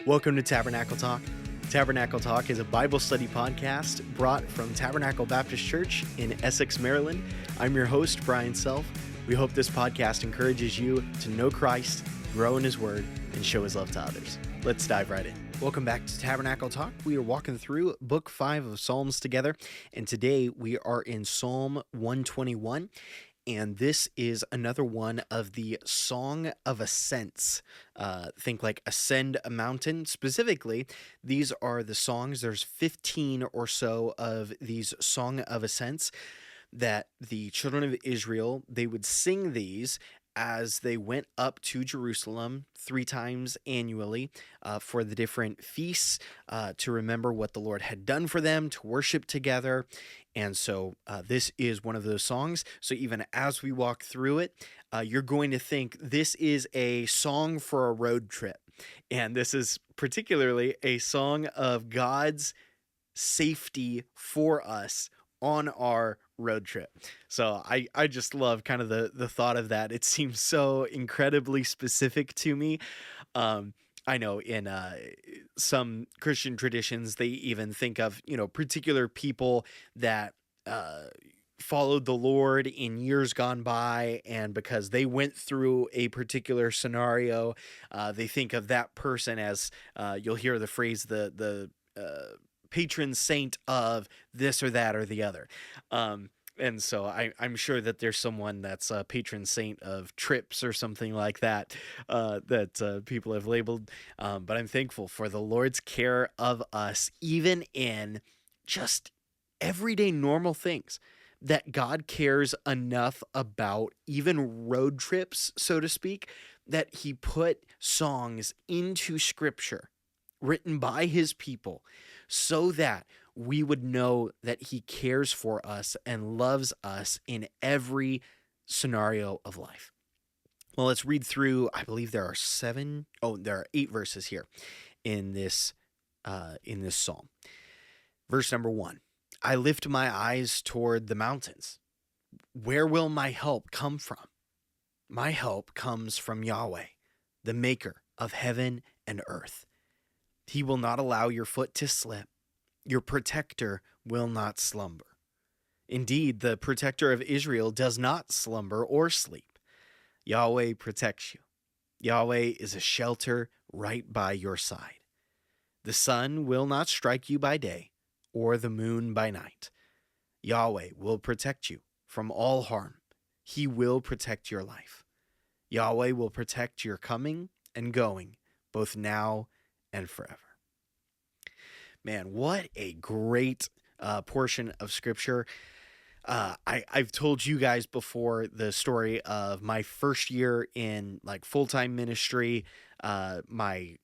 Welcome to Tabernacle Talk. Tabernacle Talk is a Bible study podcast brought from Tabernacle Baptist Church in Essex, Maryland. I'm your host, Brian Self. We hope this podcast encourages you to know Christ, grow in His Word, and show His love to others. Let's dive right in. Welcome back to Tabernacle Talk. We are walking through Book 5 of Psalms together, and today we are in Psalm 121. And this is another one of the Song of Ascents. Think like ascend a mountain. Specifically, these are the songs. There's 15 or so of these Song of Ascents that the children of Israel, they would sing these as they went up to Jerusalem 3 times annually for the different feasts, to remember what the Lord had done for them, to worship together. And so this is one of those songs. So even as we walk through it, you're going to think this is a song for a road trip. And this is particularly a song of God's safety for us on our road trip. So I just love kind of the thought of that. It seems so incredibly specific to me. I know in some Christian traditions, they even think of, particular people that followed the Lord in years gone by, and because they went through a particular scenario, they think of that person as, you'll hear the phrase, the patron saint of this or that or the other. And so I'm sure that there's someone that's a patron saint of trips or something like that, that people have labeled. But I'm thankful for the Lord's care of us, even in just everyday normal things, that God cares enough about, even road trips, so to speak, that He put songs into Scripture written by His people so that we would know that He cares for us and loves us in every scenario of life. Well, let's read through. I believe there are 8 verses here in this psalm. Verse number 1, I lift my eyes toward the mountains. Where will my help come from? My help comes from Yahweh, the maker of heaven and earth. He will not allow your foot to slip. Your protector will not slumber. Indeed, the protector of Israel does not slumber or sleep. Yahweh protects you. Yahweh is a shelter right by your side. The sun will not strike you by day, or the moon by night. Yahweh will protect you from all harm. He will protect your life. Yahweh will protect your coming and going, both now and forever. Man, what a great portion of Scripture. I've told you guys before the story of my first year in full-time ministry. My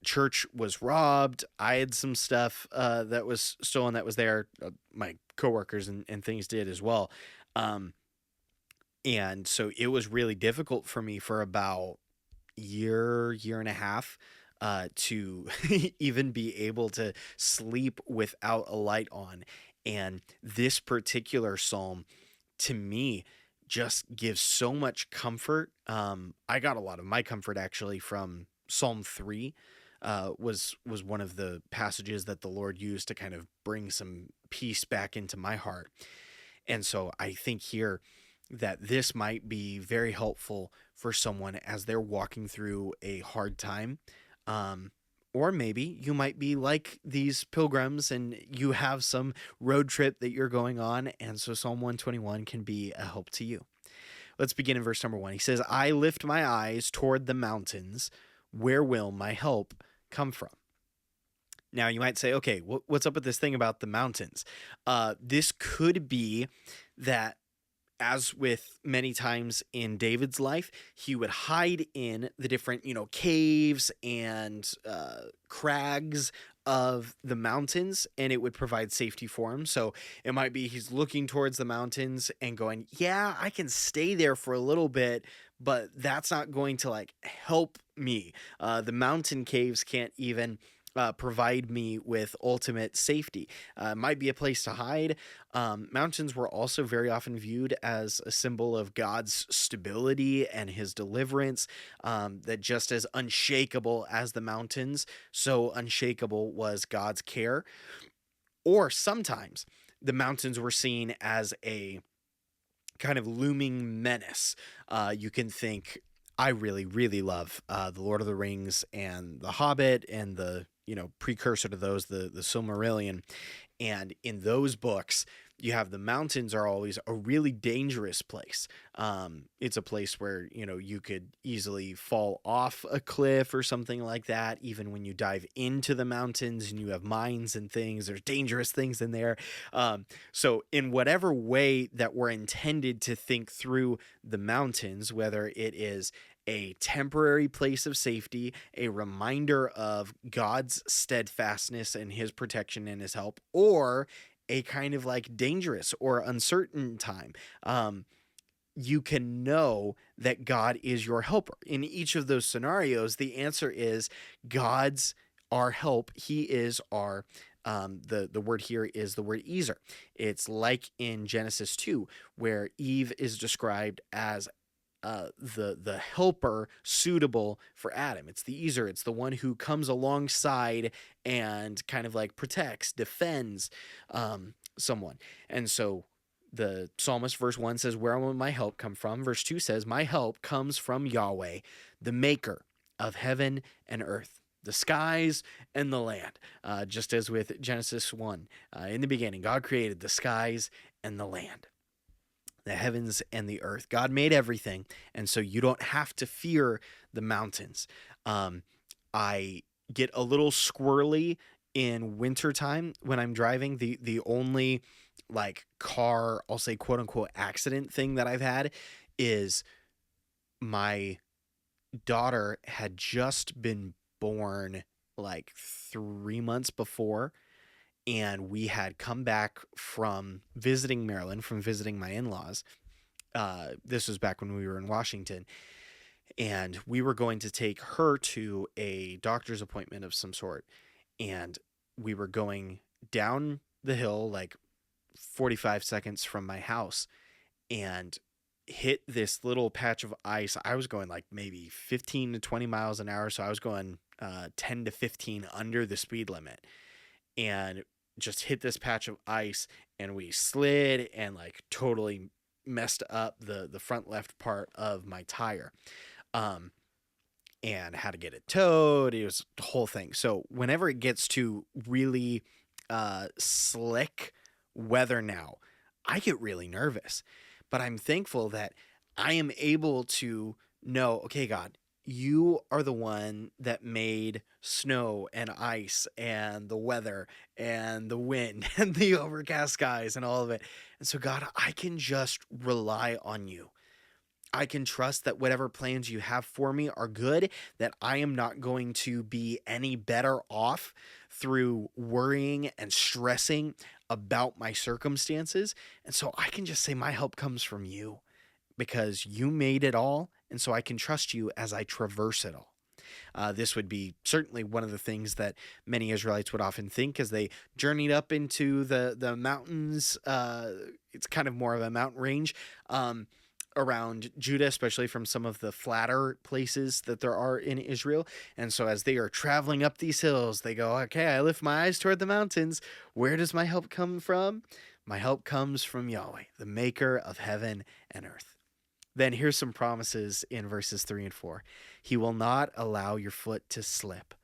church was robbed. I had some stuff that was stolen that was there. My coworkers and things did as well. And so it was really difficult for me for about year and a half to even be able to sleep without a light on. And this particular psalm, to me, just gives so much comfort. I got a lot of my comfort actually from Psalm 3. Was one of the passages that the Lord used to kind of bring some peace back into my heart. And so I think here that this might be very helpful for someone as they're walking through a hard time. Or maybe you might be like these pilgrims and you have some road trip that you're going on, and so Psalm 121 can be a help to you. Let's begin in verse number 1. He says, I lift my eyes toward the mountains. Where will my help come from? Now you might say, okay, what's up with this thing about the mountains? This could be that, as with many times in David's life, he would hide in the different, caves and crags of the mountains, and it would provide safety for him. So it might be he's looking towards the mountains and going, yeah, I can stay there for a little bit, but that's not going to help me. The mountain caves can't even provide me with ultimate safety. Might be a place to hide. Mountains were also very often viewed as a symbol of God's stability and his deliverance, that just as unshakable as the mountains, so unshakable was God's care. Or sometimes the mountains were seen as a kind of looming menace. You can think, I really, really love The Lord of the Rings and The Hobbit and the precursor to those, the Silmarillion. And in those books, you have the mountains are always a really dangerous place. It's a place where, you could easily fall off a cliff or something like that. Even when you dive into the mountains and you have mines and things, there's dangerous things in there. So in whatever way that we're intended to think through the mountains, whether it is a temporary place of safety, a reminder of God's steadfastness and his protection and his help, or a kind of like dangerous or uncertain time, you can know that God is your helper. In each of those scenarios, the answer is God's our help. He is our the word here is the word Ezer. It's like in Genesis 2, where Eve is described as the helper suitable for Adam. It's the Ezer. It's the one who comes alongside and kind of like protects, defends someone. And so the psalmist, verse 1 says, "Where will my help come from?" Verse 2 says, "My help comes from Yahweh, the maker of heaven and earth, the skies and the land." Just as with Genesis 1, in the beginning, God created the skies and the land, the heavens and the earth. God made everything, and so you don't have to fear the mountains. I get a little squirrely in wintertime when I'm driving. The only like car, I'll say quote unquote accident thing that I've had is my daughter had just been born like 3 months before, and we had come back from visiting Maryland, from visiting my in-laws. This was back when we were in Washington, and we were going to take her to a doctor's appointment of some sort. And we were going down the hill like 45 seconds from my house and hit this little patch of ice. I was going like maybe 15 to 20 miles an hour. So I was going 10 to 15 under the speed limit, and just hit this patch of ice, and we slid and like totally messed up the front left part of my tire, and had to get it towed. It was the whole thing. So whenever it gets to really slick weather now, I get really nervous. But I'm thankful that I am able to know, okay, God, you are the one that made snow and ice and the weather and the wind and the overcast skies and all of it. And so, God, I can just rely on you. I can trust that whatever plans you have for me are good, that I am not going to be any better off through worrying and stressing about my circumstances. And so I can just say my help comes from you, because you made it all, and so I can trust you as I traverse it all. This would be certainly one of the things that many Israelites would often think as they journeyed up into the mountains. It's kind of more of a mountain range around Judah, especially from some of the flatter places that there are in Israel. And so as they are traveling up these hills, they go, okay, I lift my eyes toward the mountains. Where does my help come from? My help comes from Yahweh, the maker of heaven and earth. Then here's some promises in verses 3 and 4. He will not allow your foot to slip.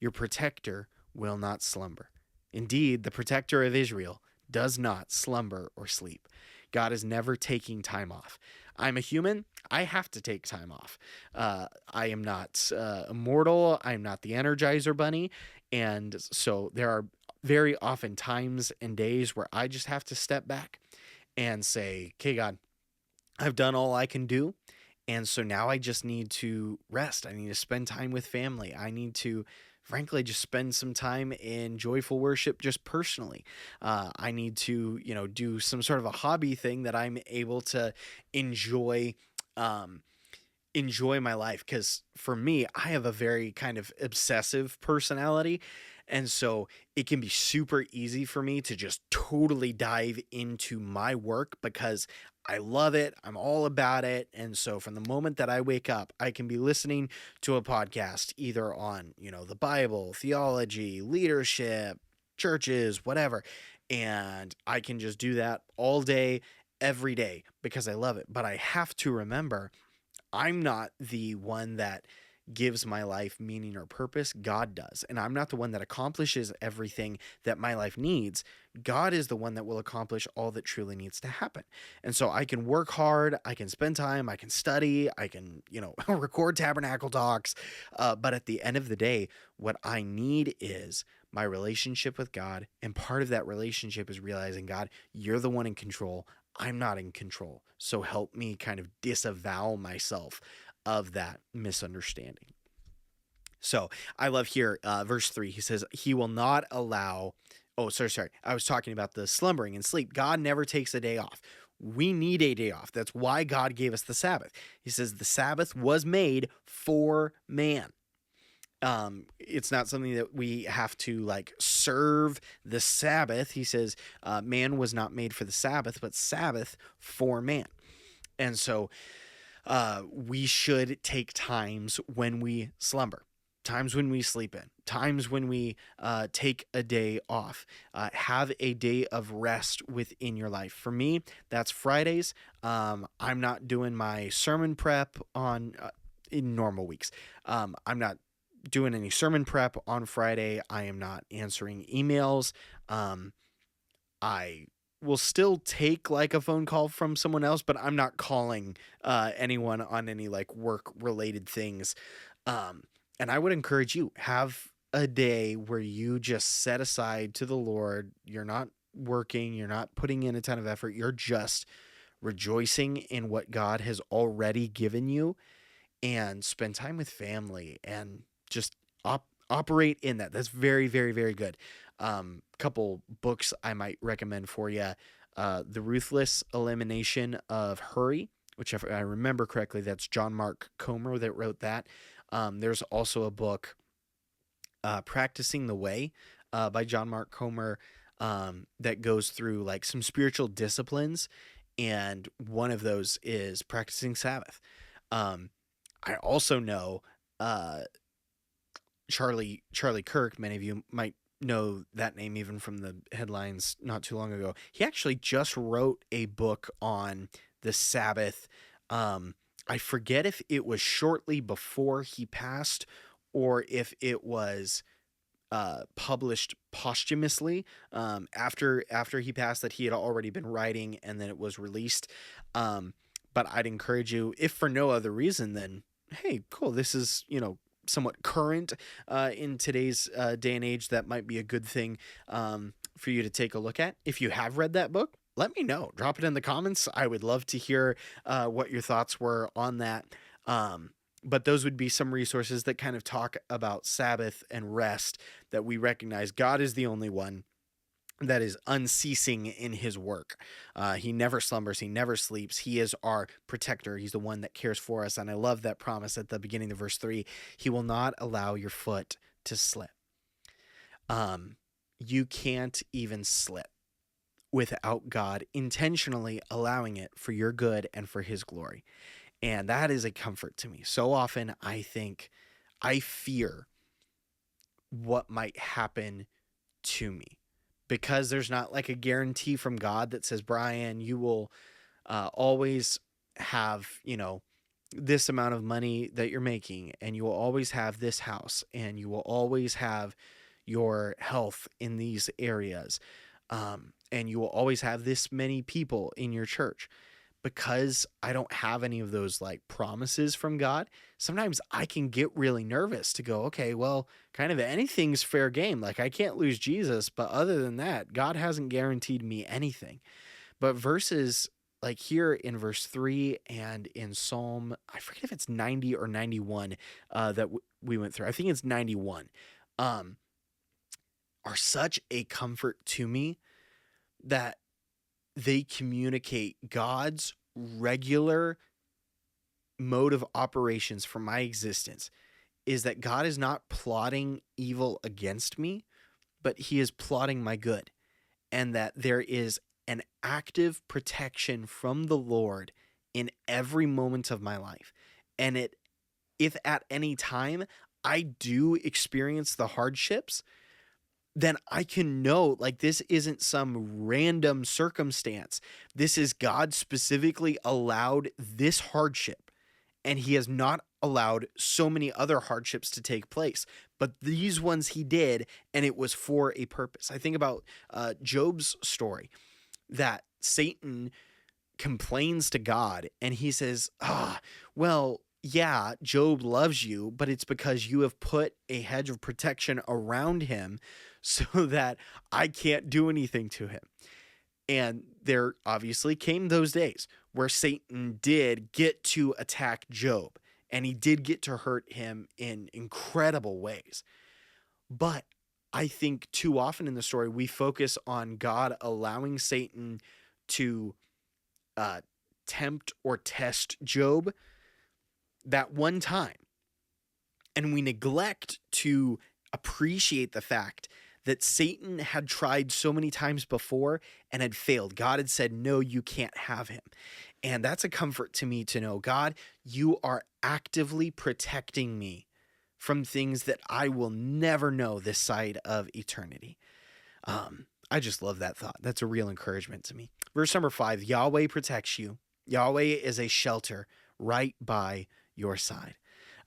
Your protector will not slumber. Indeed, the protector of Israel does not slumber or sleep. God is never taking time off. I'm a human. I have to take time off. I am not immortal. I'm not the Energizer Bunny. And so there are very often times and days where I just have to step back and say, okay, God, I've done all I can do. And so now I just need to rest. I need to spend time with family. I need to, frankly, just spend some time in joyful worship just personally. I need to, do some sort of a hobby thing that I'm able to enjoy my life. Because for me, I have a very kind of obsessive personality. And so it can be super easy for me to just totally dive into my work because I love it. I'm all about it. And so from the moment that I wake up, I can be listening to a podcast either on, the Bible, theology, leadership, churches, whatever. And I can just do that all day, every day because I love it. But I have to remember I'm not the one that gives my life meaning or purpose. God does. And I'm not the one that accomplishes everything that my life needs. God is the one that will accomplish all that truly needs to happen. And so I can work hard, I can spend time, I can study, I can, record Tabernacle Talks. But at the end of the day, what I need is my relationship with God. And part of that relationship is realizing, God, you're the one in control. I'm not in control. So help me kind of disavow myself of that misunderstanding. So I love here, verse 3, he says, he will not allow. Oh, sorry. I was talking about the slumbering and sleep. God never takes a day off. We need a day off. That's why God gave us the Sabbath. He says the Sabbath was made for man. It's not something that we have to serve the Sabbath. He says, man was not made for the Sabbath, but Sabbath for man. And so, we should take times when we slumber, times when we sleep in, times when we, take a day off, have a day of rest within your life. For me, that's Fridays. I'm not doing my sermon prep in normal weeks. I'm not doing any sermon prep on Friday. I am not answering emails. I will still take a phone call from someone else, but I'm not calling anyone on any work related things. And I would encourage you, have a day where you just set aside to the Lord. You're not working, you're not putting in a ton of effort. You're just rejoicing in what God has already given you, and spend time with family and just operate in that. That's very, very, very good. Couple books I might recommend for you. The Ruthless Elimination of Hurry, which if I remember correctly, that's John Mark Comer that wrote that. There's also a book, Practicing the Way, by John Mark Comer, that goes through some spiritual disciplines. And one of those is practicing Sabbath. I also know, Charlie Kirk. Many of you might know that name even from the headlines not too long ago. He actually just wrote a book on the Sabbath. I forget if it was shortly before he passed or if it was published posthumously after he passed, that he had already been writing and then it was released. But I'd encourage you, if for no other reason than, hey, cool, this is, somewhat current in today's day and age, that might be a good thing for you to take a look at. If you have read that book, let me know. Drop it in the comments. I would love to hear what your thoughts were on that. But those would be some resources that kind of talk about Sabbath and rest, that we recognize God is the only one that is unceasing in his work. He never slumbers. He never sleeps. He is our protector. He's the one that cares for us. And I love that promise at the beginning of verse 3. He will not allow your foot to slip. You can't even slip without God intentionally allowing it for your good and for his glory. And that is a comfort to me. So often I fear what might happen to me, because there's not a guarantee from God that says, Brian, you will always have, this amount of money that you're making, and you will always have this house, and you will always have your health in these areas, and you will always have this many people in your church. Because I don't have any of those promises from God, sometimes I can get really nervous to go, okay, well, kind of anything's fair game. I can't lose Jesus, but other than that, God hasn't guaranteed me anything. But verses here in verse 3 and in Psalm, I forget if it's 90 or 91 that we went through. I think it's 91, are such a comfort to me, that they communicate God's regular mode of operations for my existence is that God is not plotting evil against me, but he is plotting my good, and that there is an active protection from the Lord in every moment of my life. And if at any time I do experience the hardships, then I can know, like, this isn't some random circumstance. This is God specifically allowed this hardship, and he has not allowed so many other hardships to take place. But these ones he did, and it was for a purpose. I think about Job's story, that Satan complains to God, and he says, well, yeah, Job loves you, but it's because you have put a hedge of protection around him so that I can't do anything to him. And there obviously came those days where Satan did get to attack Job, and he did get to hurt him in incredible ways. But I think too often in the story, we focus on God allowing Satan to tempt or test Job that one time. And we neglect to appreciate the fact that Satan had tried so many times before and had failed. God had said, no, you can't have him. And that's a comfort to me to know, God, you are actively protecting me from things that I will never know this side of eternity. I just love that thought. That's a real encouragement to me. Verse number 5, Yahweh protects you. Yahweh is a shelter right by your side.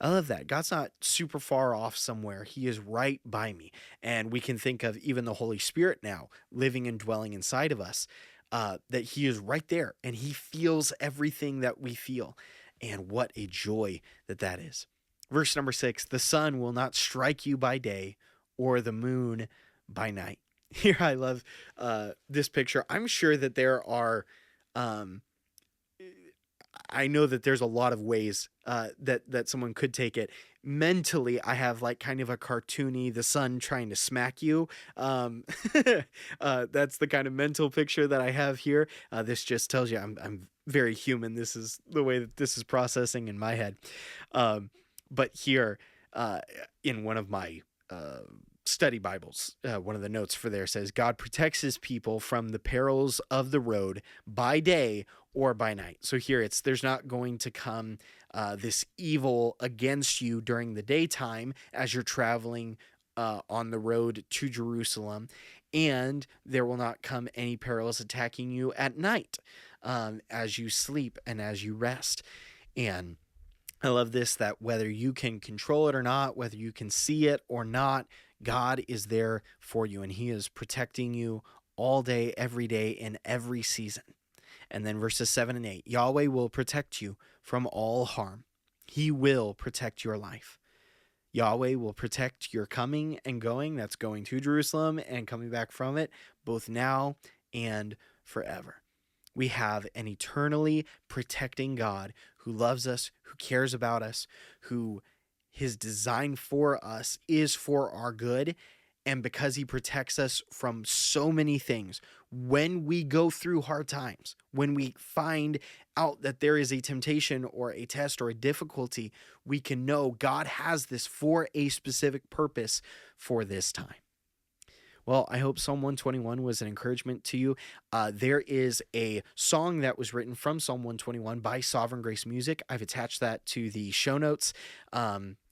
I love that. God's not super far off somewhere. He is right by me. And we can think of even the Holy Spirit now living and dwelling inside of us, that he is right there and he feels everything that we feel. And what a joy that is. Verse number 6, the sun will not strike you by day or the moon by night. Here, I love this picture. I'm sure that there are, I know that there's a lot of ways that someone could take it. Mentally, I have like kind of a cartoony, the sun trying to smack you. That's the kind of mental picture that I have here. This just tells you I'm very human. This is the way that this is processing in my head. But here, in one of my study Bibles, one of the notes for there says, God protects his people from the perils of the road by day or by night. So here there's not going to come this evil against you during the daytime as you're traveling on the road to Jerusalem, and there will not come any perils attacking you at night as you sleep and as you rest. And I love this, that whether you can control it or not, whether you can see it or not, God is there for you, and he is protecting you all day, every day, in every season. And then verses 7 and 8, Yahweh will protect you from all harm. He will protect your life. Yahweh will protect your coming and going, that's going to Jerusalem and coming back from it, both now and forever. We have an eternally protecting God who loves us, who cares about us, who his design for us is for our good. And because he protects us from so many things, when we go through hard times, when we find out that there is a temptation or a test or a difficulty, we can know God has this for a specific purpose for this time. Well, I hope Psalm 121 was an encouragement to you. There is a song that was written from Psalm 121 by Sovereign Grace Music. I've attached that to the show notes.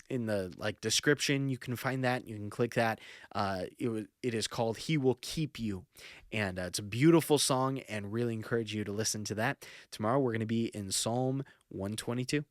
In the description, you can find that. You can click that. It is called "He Will Keep You," and it's a beautiful song. And really encourage you to listen to that. Tomorrow we're going to be in Psalm 122.